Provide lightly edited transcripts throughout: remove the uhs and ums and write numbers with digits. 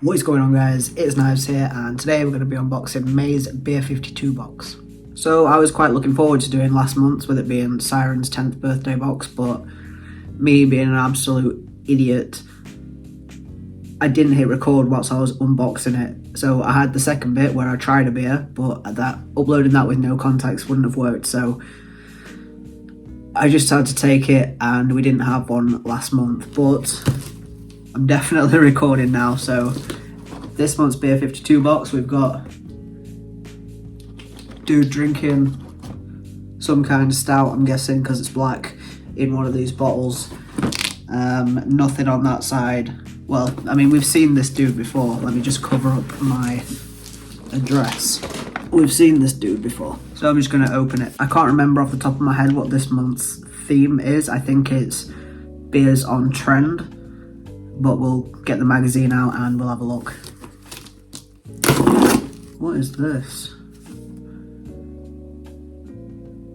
What is going on, guys? It's Knives here, and today we're going to be unboxing May's BEER52 box. So I was quite looking forward to doing last month with it being Siren's 10th birthday box, but me being an absolute idiot, I didn't hit record whilst I was unboxing it. So I had the second bit where I tried a beer, but uploading that with no context wouldn't have worked, so I just had to take it, and we didn't have one last month, but I'm definitely recording now. So this month's BEER52 box, we've got dude drinking some kind of stout, I'm guessing because it's black, in one of these bottles. Nothing on that side. Well, I mean, we've seen this dude before. Let me just cover up my address. We've seen this dude before, so I'm just going to open it. I can't remember off the top of my head what this month's theme is. I think it's beers on trend, but we'll get the magazine out and we'll have a look. What is this?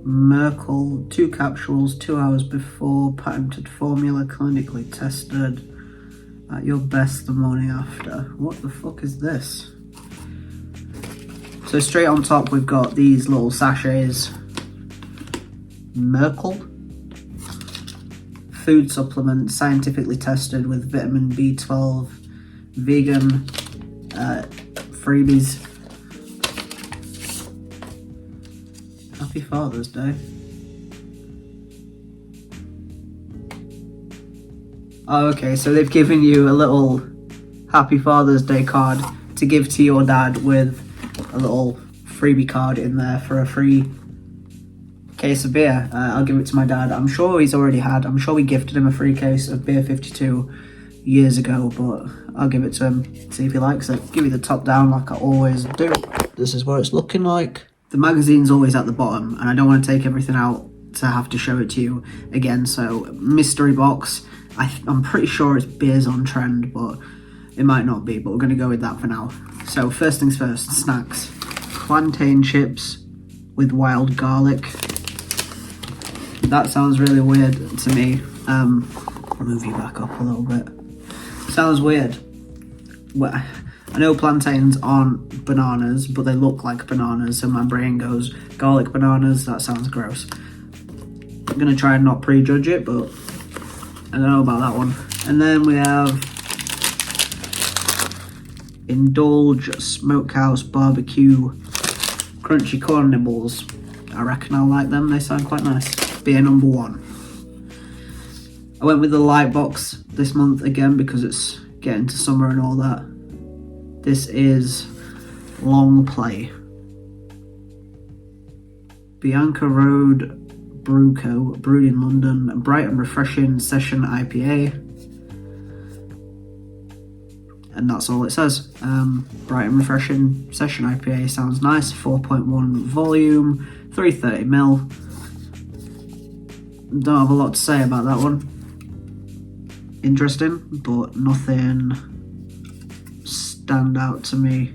Merkel, 2 capsules, 2 hours before, patented formula, clinically tested, at your best the morning after. What the fuck is this? So straight on top we've got these little sachets. Merkel, food supplement, scientifically tested with vitamin B12, vegan, freebies. Happy Father's Day. Oh, okay, so they've given you a little Happy Father's Day card to give to your dad with a little freebie card in there for a free case of beer. I'll give it to my dad. I'm sure he's already had, I'm sure we gifted him a free case of BEER52 years ago, but I'll give it to him, see if he likes it. Give you the top down like I always do. This is what it's looking like. The magazine's always at the bottom, and I don't want to take everything out to have to show it to you again, so mystery box. I'm pretty sure it's beers on trend, but it might not be, but we're going to go with that for now. So first things first, snacks. Plantain chips with wild garlic. That sounds really weird to me. I'll move you back up a little bit. Sounds weird. Well, I know plantains aren't bananas, but they look like bananas, so my brain goes, garlic bananas, that sounds gross. I'm going to try and not prejudge it, but I don't know about that one. And then we have Indulge Smokehouse Barbecue Crunchy Corn Nibbles. I reckon I'll like them, they sound quite nice. Beer number 1. I went with the light box this month again because it's getting to summer and all that. This is Long Play. Bianca Road Brew Co. Brewed in London. Bright and refreshing session IPA. And that's all it says. Bright and refreshing session IPA sounds nice. 4.1 volume, 330ml. Don't have a lot to say about that one. Interesting, but nothing stand out to me.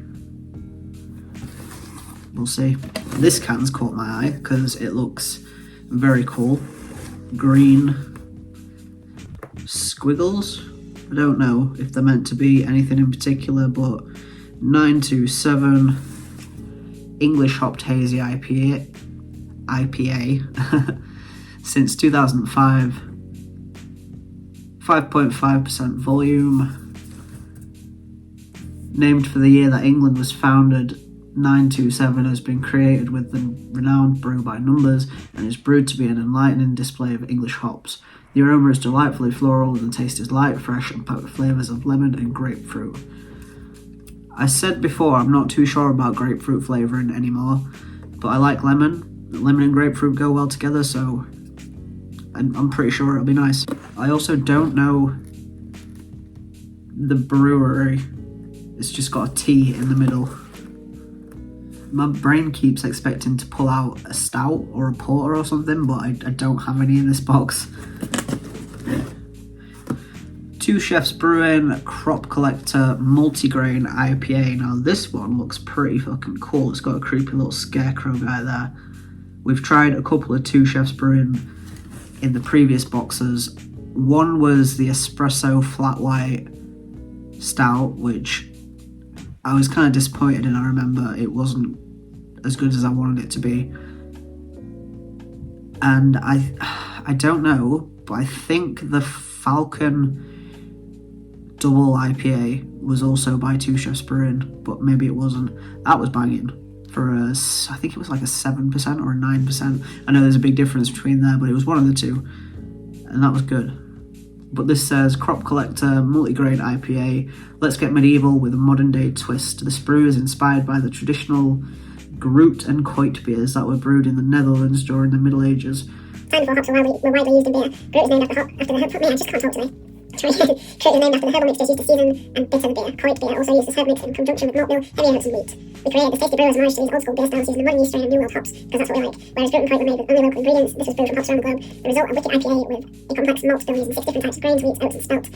We'll see. This can's caught my eye because it looks very cool. Green squiggles. I don't know if they're meant to be anything in particular, but 927 English hopped hazy IPA since 2005. 5.5% volume. Named for the year that England was founded, 927 has been created with the renowned brew by numbers and is brewed to be an enlightening display of English hops. The aroma is delightfully floral and the taste is light, fresh, and packed with flavours of lemon and grapefruit. I said before I'm not too sure about grapefruit flavouring anymore, but I like lemon. Lemon and grapefruit go well together, so I'm pretty sure it'll be nice. I also don't know the brewery. It's just got a T in the middle. My brain keeps expecting to pull out a stout or a porter or something, but I don't have any in this box. 2 Chefs Brewing Crop Collector Multigrain IPA. Now this one looks pretty fucking cool. It's got a creepy little scarecrow guy there. We've tried a couple of 2 Chefs Brewing in the previous boxes. One was the espresso flat white stout, which I was kind of disappointed, and I remember it wasn't as good as I wanted it to be. And I don't know, but I think the Falcon double IPA was also by Two Chefs Brewing, but maybe it wasn't. That was banging for I think it was like a 7% or a 9%. I know there's a big difference between there, but it was one of the two, and that was good. But this says Crop Collector Multigrain IPA. Let's get medieval with a modern day twist. This brew is inspired by the traditional Groot and Coit beers that were brewed in the Netherlands during the Middle Ages. Time before hops were widely used in beer. Groot is named after the herb. Man, I just can't talk today. Groot is named after the herbal mixtures used to season and bitter the beer. Coit beer also used this herb mix in conjunction with malt bill, heavy oats and wheat. We created this tasty brew as a homage to these old school beer styles using the modern yeast strain and New World hops, because that's what we like. Whereas Groot and Coit were made with only local ingredients, this was brewed from hops around the globe. The result, a wicked IPA with a complex malt bill using 6 different types of grains, wheat, oats and spelt.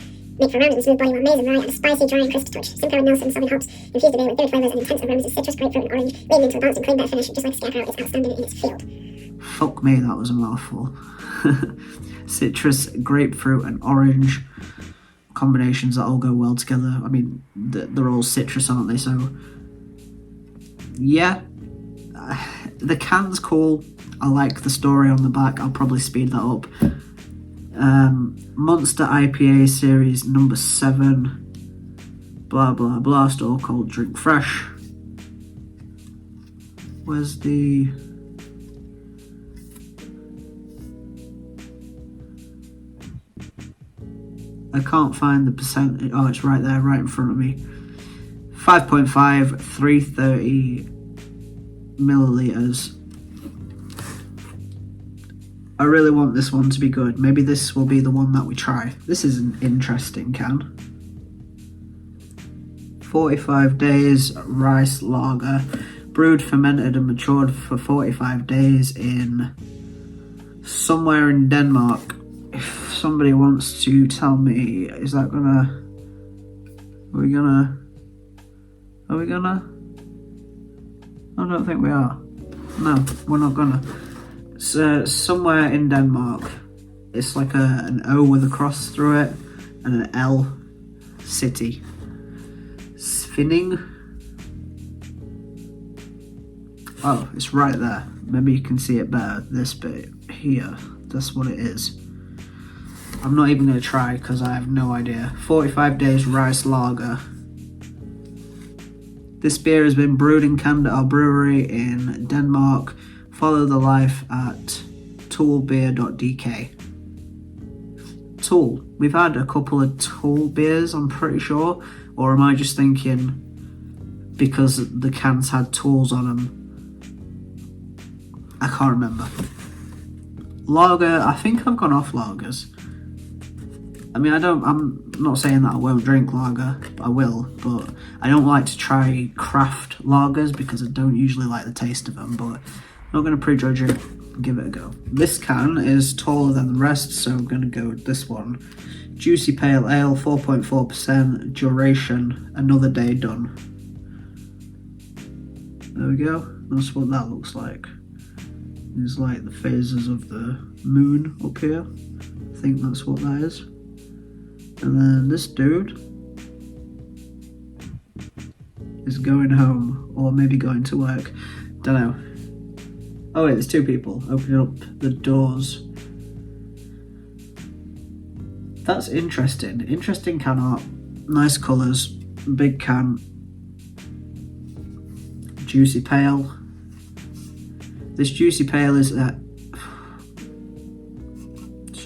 Made from rounded and smooth body with maize and rye and a spicy, dry and crisp touch. Simcoe and Nelson Sauvignon hops infused the beer with vivid flavours and intense aromas of citrus, grapefruit and orange, leading into a balanced and clean better finish, just like Scarecrow is outstanding in its field. Fuck me, that was a mouthful. Citrus, grapefruit and orange combinations that all go well together. I mean, they're all citrus, aren't they? So, yeah. The can's cool. I like the story on the back. I'll probably speed that up. Monster IPA series number 7. Blah, blah, blah. Store called Drink Fresh. Where's the... I can't find the percentage. Oh, it's right there, right in front of me. 5.5, 330 milliliters. I really want this one to be good. Maybe this will be the one that we try. This is an interesting can. 45 days rice lager. Brewed, fermented and matured for 45 days in somewhere in Denmark. If somebody wants to tell me, is that gonna... Are we gonna... I don't think we are. No, we're not gonna. So somewhere in Denmark, it's like an O with a cross through it and an L city. Svinning. Oh, it's right there. Maybe you can see it better. This bit here. That's what it is. I'm not even going to try because I have no idea. 45 days rice lager. This beer has been brewed and canned at our brewery in Denmark. Follow the life at toolbeer.dk. Tool. We've had a couple of Tool beers, I'm pretty sure. Or am I just thinking because the cans had tools on them? I can't remember. Lager. I think I've gone off lagers. I mean, I'm not saying that I won't drink lager, I will, but I don't like to try craft lagers because I don't usually like the taste of them, but I'm not going to prejudge it, give it a go. This can is taller than the rest, so I'm going to go with this one. Juicy Pale Ale, 4.4%, duration, another day done. There we go, that's what that looks like. It's like the phases of the moon up here. I think that's what that is. And then this dude is going home, or maybe going to work. Don't know. Oh wait, there's 2 people opening up the doors. That's interesting. Interesting can art. Nice colours. Big can. Juicy Pale. This Juicy Pale is let's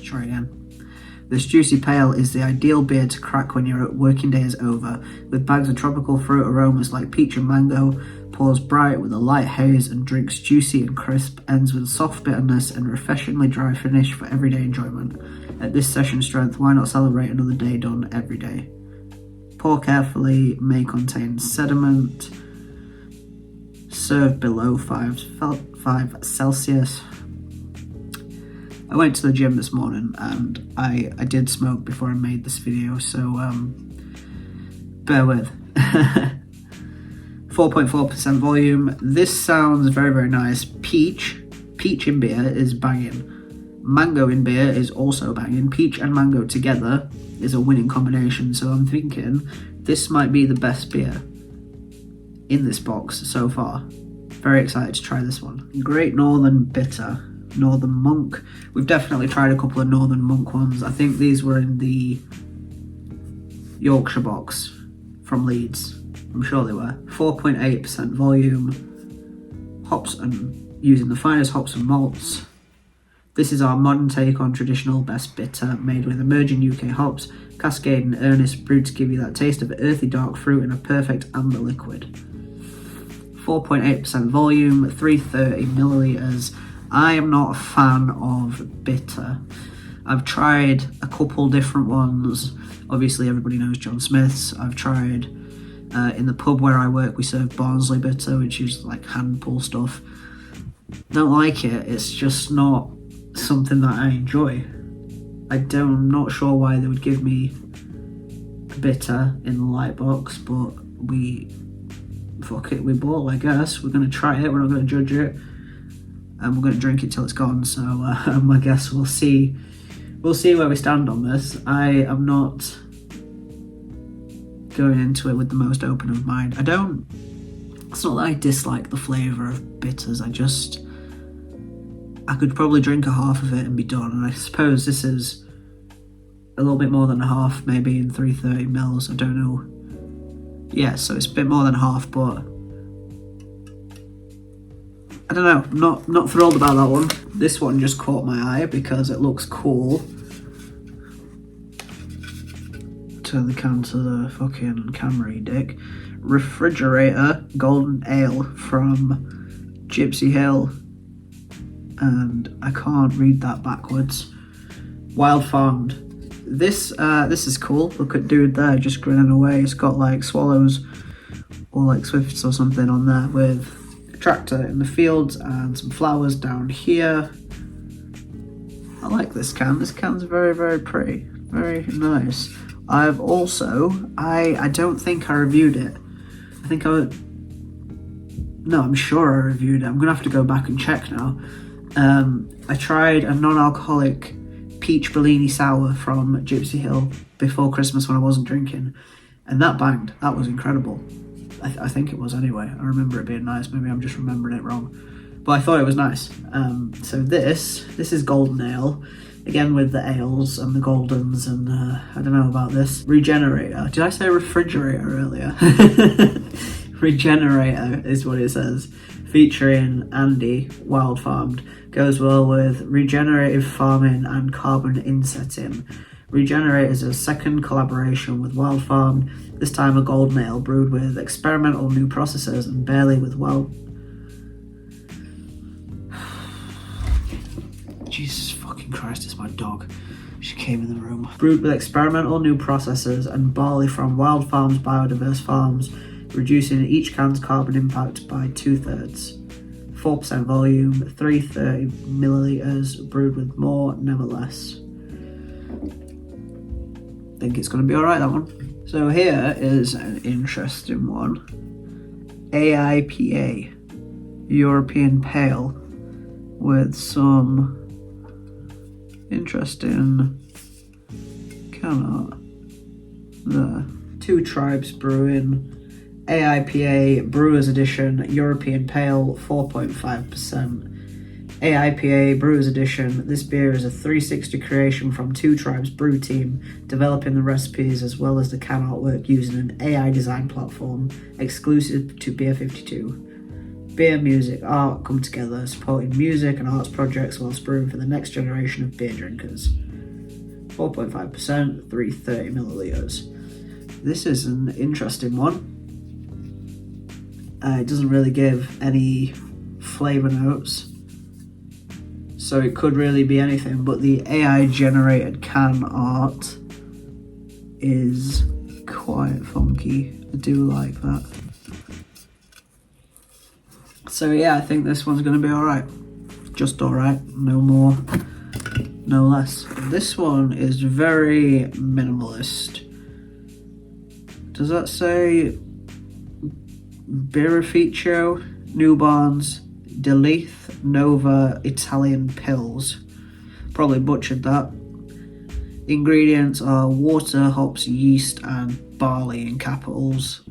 try again. This Juicy Pale is the ideal beer to crack when your working day is over. With bags of tropical fruit aromas like peach and mango, pours bright with a light haze and drinks juicy and crisp, ends with soft bitterness and refreshingly dry finish for everyday enjoyment. At this session strength, why not celebrate another day done every day? Pour carefully, may contain sediment. Serve below 5 Celsius. I went to the gym this morning and I did smoke before I made this video, so bear with. 4.4% volume. This sounds very, very nice. Peach in beer is banging. Mango in beer is also banging. Peach and mango together is a winning combination, so I'm thinking this might be the best beer. in this box so far. Very excited to try this one. Great Northern Bitter, Northern Monk. We've definitely tried a couple of Northern Monk ones. I think these were in the Yorkshire box from Leeds. I'm sure they were. 4.8% volume, hops and using the finest hops and malts. This is our modern take on traditional best bitter, made with emerging UK hops, Cascade and Earnest, brewed to give you that taste of earthy dark fruit in a perfect amber liquid. 4.8% volume, 330 millilitres. I am not a fan of bitter. I've tried a couple different ones. Obviously everybody knows John Smith's. I've tried, in the pub where I work we serve Barnsley bitter, which is like hand pull stuff. Don't like it, it's just not something that I enjoy. I'm not sure why they would give me a bitter in the light box, but fuck it, we bought, I guess. We're going to try it, we're not going to judge it, and we're going to drink it till it's gone. So I guess we'll see where we stand on this. I am not going into it with the most open of mind. It's not that I dislike the flavour of bitters, I could probably drink a half of it and be done, and I suppose this is a little bit more than a half, maybe in 330 mils, I don't know. Yeah, so it's a bit more than half, but I don't know, not thrilled about that one. This one just caught my eye because it looks cool. Turn the can to the fucking camera, dick. Refrigerator Golden Ale from Gypsy Hill. And I can't read that backwards. Wild Farmed. This is cool. Look at dude there just grinning away. It's got like swallows or like swifts or something on there with a tractor in the fields and some flowers down here. I like this can. This can's very, very pretty. Very nice. I've also, I don't think I reviewed it. No, I'm sure I reviewed it. I'm gonna have to go back and check now. I tried a non-alcoholic peach Bellini sour from Gypsy Hill before Christmas when I wasn't drinking, and that banged. That was incredible. I think it was anyway. I remember it being nice. Maybe I'm just remembering it wrong, but I thought it was nice. So this is Golden Ale, again with the ales and the Goldens, and I don't know about this. Regenerator. Did I say refrigerator earlier? Regenerator is what it says. Featuring Andy, Wild Farmed. Goes well with regenerative farming and carbon insetting. Regenerate is a second collaboration with Wild Farmed, this time a golden ale brewed with experimental new processes and barley with Jesus fucking Christ, it's my dog. She came in the room. Brewed with experimental new processes and barley from Wild Farms biodiverse farms, reducing each can's carbon impact by 2/3. 4% volume, 330 millilitres, brewed with more, never less. Think it's going to be alright, that one. So here is an interesting one. AIPA, European Pale, with some interesting can art there. Two Tribes Brewing, AIPA Brewers Edition, European Pale, 4.5%. AIPA Brewers Edition. This beer is a 360 creation from Two Tribes brew team, developing the recipes as well as the can artwork using an AI design platform exclusive to BEER52. Beer, music, art come together, supporting music and arts projects whilst brewing for the next generation of beer drinkers. 4.5%, 330 millilitres. This is an interesting one. It doesn't really give any flavour notes, so it could really be anything, but the AI generated can art is quite funky. I do like that. So yeah, I think this one's going to be alright. Just alright, no more, no less. This one is very minimalist. Does that say Birrificio, Newbarns, Deleith, Nova, Italian Pills? Probably butchered that. Ingredients are water, hops, yeast and barley in capitals.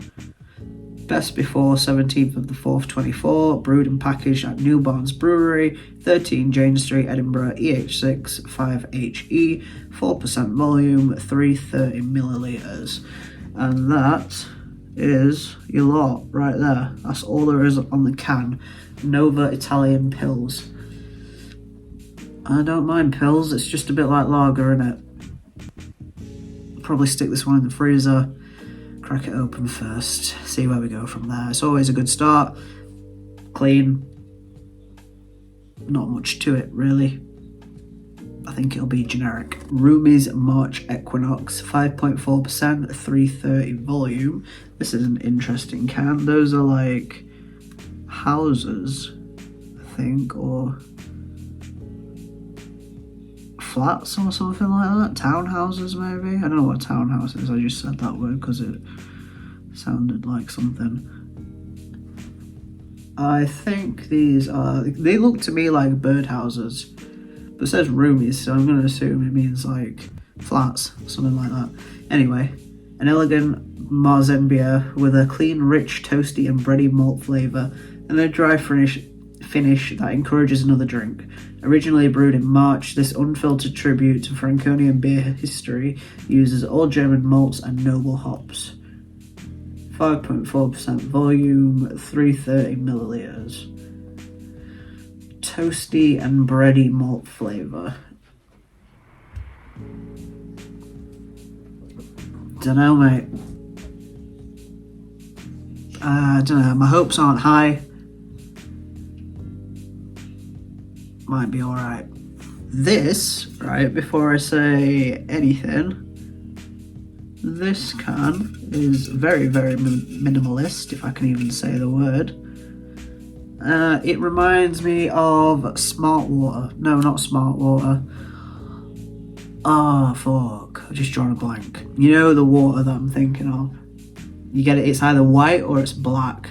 Best before 17th of the 4th 24, brewed and packaged at Newbarns Brewery, 13 Jane Street, Edinburgh, EH6 5HE, 4% volume, 330 millilitres. And that is your lot right there. That's all there is on the can. Nova Italian Pils. I don't mind Pils, it's just a bit like lager, innit? Probably stick this one in the freezer, crack it open first, see where we go from there. It's always a good start. Clean. Not much to it, really. I think it'll be generic. Rumi's March Equinox, 5.4%, 330 volume. This is an interesting can. Those are like houses, I think, or flats or something like that. Townhouses, maybe? I don't know what a townhouse is. I just said that word because it sounded like something. I think these are, they look to me like birdhouses. But it says roomies, so I'm going to assume it means like flats, something like that. Anyway, an elegant Marzen beer with a clean, rich, toasty and bready malt flavour and a dry finish that encourages another drink. Originally brewed in March, this unfiltered tribute to Franconian beer history uses all German malts and noble hops. 5.4% volume, 330 millilitres. Toasty and bready malt flavour. Dunno, mate. I don't know, my hopes aren't high. Might be alright. This, right, before I say anything, this can is very, very minimalist, if I can even say the word. It reminds me of Smart Water. No, not Smart Water. Oh, fuck. I've just drawn a blank. You know the water that I'm thinking of? You get it, it's either white or it's black.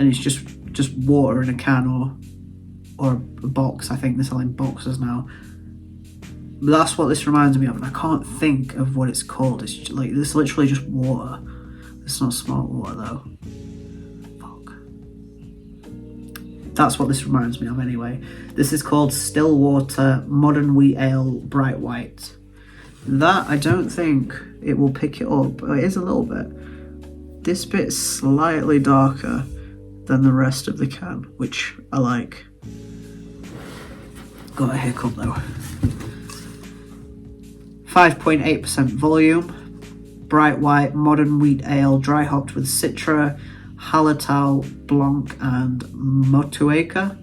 And it's just water in a can or a box. I think they're selling boxes now. But that's what this reminds me of, and I can't think of what it's called. It's just, like, it's literally just water. It's not Smart Water though. Fuck. That's what this reminds me of anyway. This is called Stillwater Modern Wheat Ale Bright White. That, I don't think it will pick it up. It is a little bit. This bit's slightly darker than the rest of the can, which I like. Got a hiccup though. 5.8% volume, bright white, modern wheat ale, dry hopped with Citra, Hallertau, Blanc, and Motueka.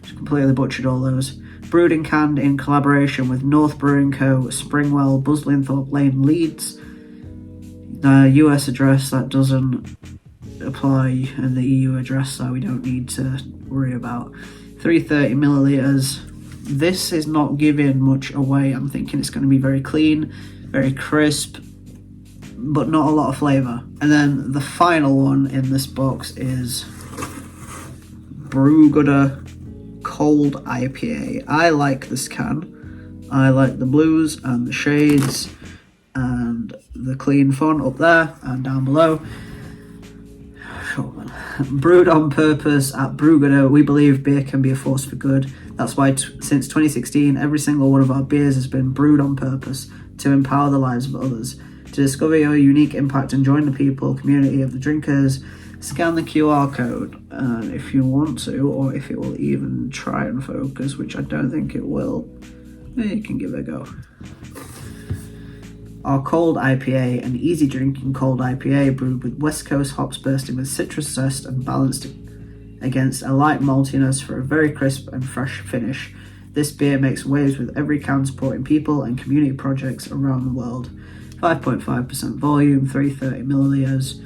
Just completely butchered all those. Brewed and canned in collaboration with North Brewing Co., Springwell, Buslinthorpe Lane, Leeds. The US address that doesn't apply, and the EU address that we don't need to worry about. 330 millilitres. This is not giving much away. I'm thinking it's going to be very clean, very crisp, but not a lot of flavour. And then the final one in this box is Brewgooder Cold IPA. I like this can. I like the blues and the shades and the clean font up there and down below. Brewed on purpose at Brewgooder, we believe beer can be a force for good. That's why since 2016, every single one of our beers has been brewed on purpose to empower the lives of others. To discover your unique impact and join the people, community of the drinkers, scan the QR code if you want to, or if it will even try and focus, which I don't think it will. You can give it a go. Our cold IPA, an easy drinking cold IPA brewed with West Coast hops bursting with citrus zest and balanced against a light maltiness for a very crisp and fresh finish. This beer makes waves with every can supporting people and community projects around the world. 5.5% volume, 330 millilitres.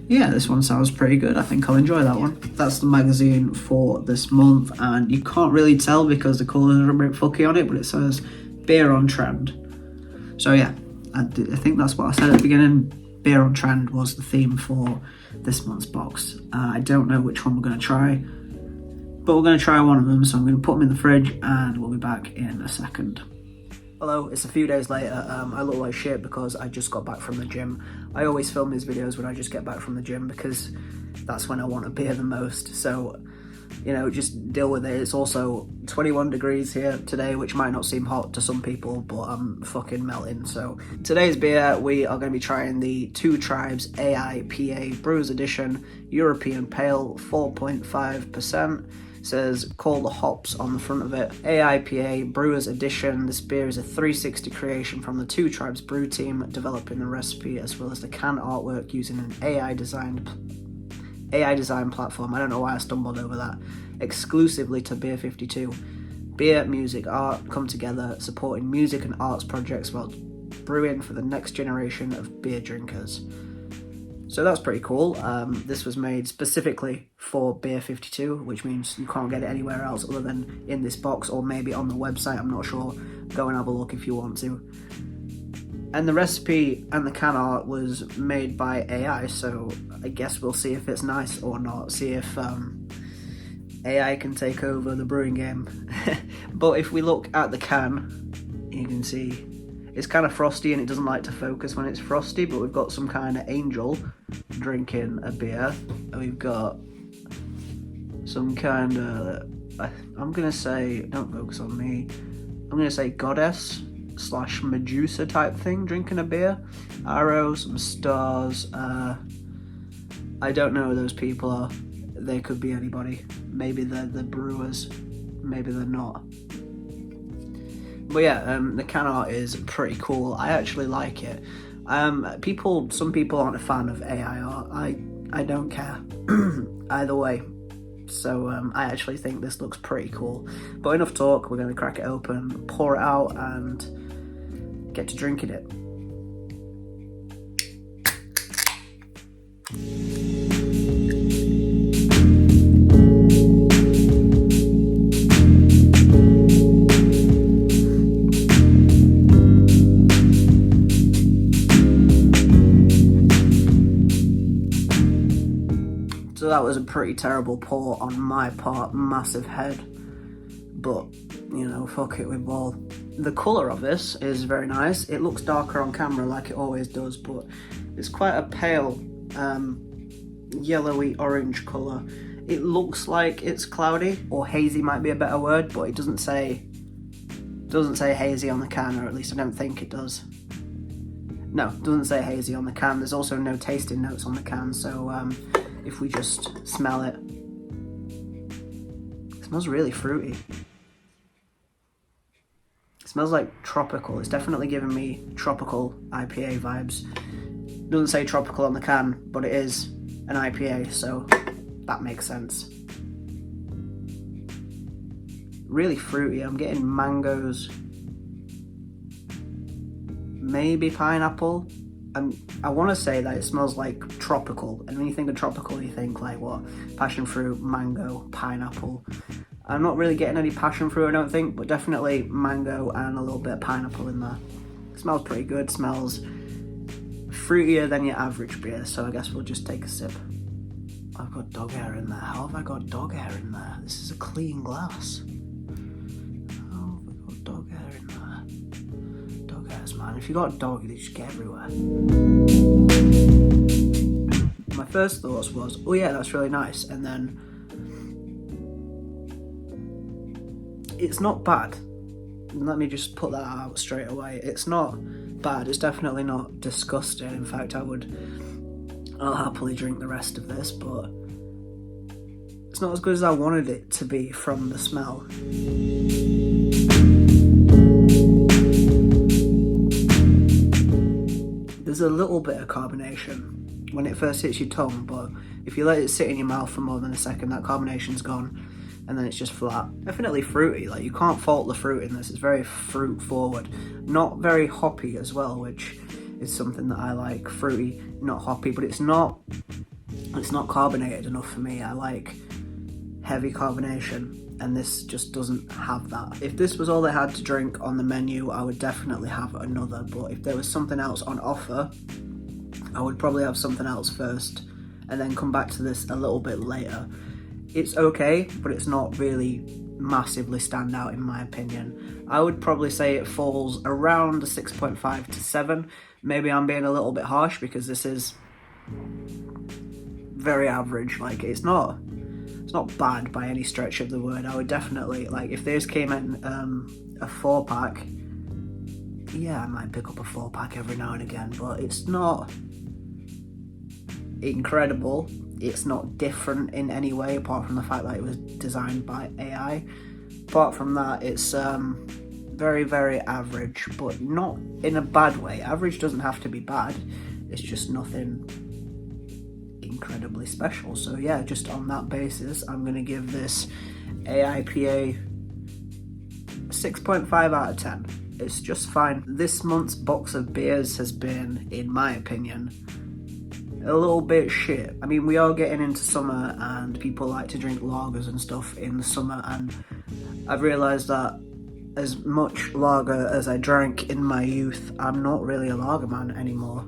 Yeah, this one sounds pretty good. I think I'll enjoy that one. That's the magazine for this month, and you can't really tell because the colours are a bit fucky on it, but it says beer on trend. So yeah, I think that's what I said at the beginning. Beer on trend was the theme for this month's box. I don't know which one we're going to try, but we're going to try one of them, so I'm going to put them in the fridge and we'll be back in a second. Hello, it's a few days later. I look like shit because I just got back from the gym. I always film these videos when I just get back from the gym because that's when I want a beer the most. So, you know, just deal with it. It's also 21 degrees here today, which might not seem hot to some people, but I'm fucking melting. So today's beer, we are going to be trying the Two Tribes AIPA Brewers Edition European Pale, 4.5%. Says call the hops on the front of it. AIPA Brewers Edition. This beer is a 360 creation from the Two Tribes brew team, developing the recipe as well as the can artwork using an AI design platform. I don't know why I stumbled over that. Exclusively to BEER52. Beer, music, art come together, supporting music and arts projects while brewing for the next generation of beer drinkers. So that's pretty cool. This was made specifically for BEER52, which means you can't get it anywhere else other than in this box or maybe on the website, I'm not sure. Go and have a look if you want to. And the recipe and the can art was made by AI, so I guess we'll see if it's nice or not, see if AI can take over the brewing game. But if we look at the can, you can see it's kind of frosty and it doesn't like to focus when it's frosty, but we've got some kind of angel drinking a beer. We've got some kind of, I'm going to say, don't focus on me, I'm going to say goddess / Medusa type thing drinking a beer. Arrows, some stars. I don't know who those people are. They could be anybody. Maybe they're the brewers, maybe they're not. But yeah, the can art is pretty cool. I actually like it. Some people aren't a fan of AI art. I don't care either way. So I actually think this looks pretty cool. But enough talk, we're going to crack it open, pour it out and get to drinking it. So that was a pretty terrible pour on my part, massive head, but you know, fuck it, we ball. The colour of this is very nice. It looks darker on camera like it always does, but it's quite a pale, yellowy orange colour. It looks like it's cloudy, or hazy might be a better word, but it doesn't say hazy on the can, or at least I don't think it does. No, it doesn't say hazy on the can. There's also no tasting notes on the can, so if we just smell it, it smells really fruity. It smells like tropical. It's definitely giving me tropical IPA vibes. It doesn't say tropical on the can, but it is an IPA, so that makes sense. Really fruity. I'm getting mangoes, maybe pineapple. I want to say that it smells like tropical, and when you think of tropical you think like what? Passion fruit, mango, pineapple. I'm not really getting any passion fruit, I don't think, but definitely mango and a little bit of pineapple in there. It smells pretty good, smells fruitier than your average beer, so I guess we'll just take a sip. I've got dog hair in there. How have I got dog hair in there? This is a clean glass. How have I got dog hair in there? Man, if you got a dog, they just get everywhere. My first thoughts was, oh yeah, that's really nice, and then it's not bad. Let me just put that out straight away. It's not bad. It's definitely not disgusting. In fact, I'll happily drink the rest of this, but it's not as good as I wanted it to be from the smell. There's a little bit of carbonation when it first hits your tongue, but if you let it sit in your mouth for more than a second, that carbonation's gone, and then it's just flat. Definitely fruity, like you can't fault the fruit in this. It's very fruit forward. Not very hoppy as well, which is something that I like. Fruity, not hoppy, but it's not carbonated enough for me. I like heavy carbonation, and this just doesn't have that. If this was all they had to drink on the menu, I would definitely have another, but if there was something else on offer, I would probably have something else first and then come back to this a little bit later. It's okay, but it's not really massively stand out in my opinion. I would probably say it falls around a 6.5 to 7. Maybe I'm being a little bit harsh because this is very average. Like, it's not bad by any stretch of the word. I would definitely, like, if this came in a 4-pack, yeah, I might pick up a 4-pack every now and again, but it's not incredible. It's not different in any way, apart from the fact that it was designed by AI. Apart from that, it's very, very average, but not in a bad way. Average doesn't have to be bad. It's just nothing incredibly special. So yeah, just on that basis, I'm going to give this AIPA 6.5 out of 10. It's just fine. This month's box of beers has been, in my opinion, a little bit shit. I mean, we are getting into summer and people like to drink lagers and stuff in the summer, and I've realised that as much lager as I drank in my youth, I'm not really a lager man anymore.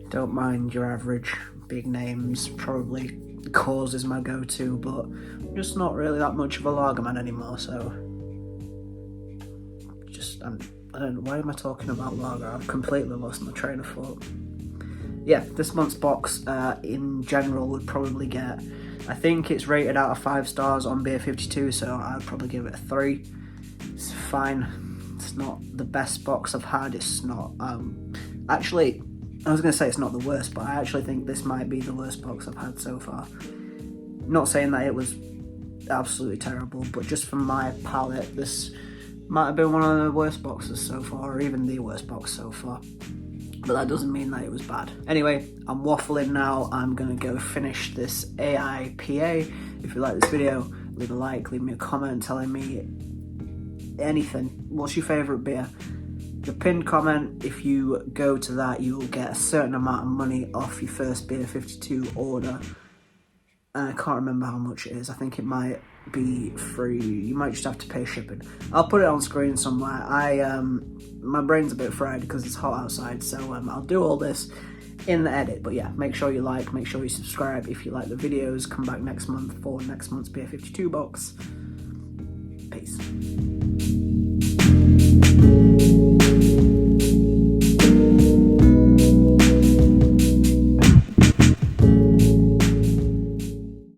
Don't mind your average big names, probably Coors is my go-to, but I'm just not really that much of a lager man anymore, so just, I don't know, why am I talking about lager? I've completely lost my train of thought. Yeah, this month's box in general would probably get, I think it's rated out of 5 stars on BEER52, so I'd probably give it a 3. It's fine. It's not the best box I've had. It's not, actually, I was going to say it's not the worst, but I actually think this might be the worst box I've had so far. Not saying that it was absolutely terrible, but just from my palate, this might have been one of the worst boxes so far, or even the worst box so far. But that doesn't mean that it was bad. Anyway, I'm waffling now. I'm going to go finish this AIPA. If you like this video, leave a like, leave me a comment telling me anything. What's your favourite beer? The pinned comment, if you go to that, you'll get a certain amount of money off your first BEER52 order. And I can't remember how much it is. I think it might be free. You might just have to pay shipping. I'll put it on screen somewhere. My brain's a bit fried because it's hot outside, so I'll do all this in the edit. But yeah, make sure you like, make sure you subscribe if you like the videos. Come back next month for next month's BEER52 box. Peace.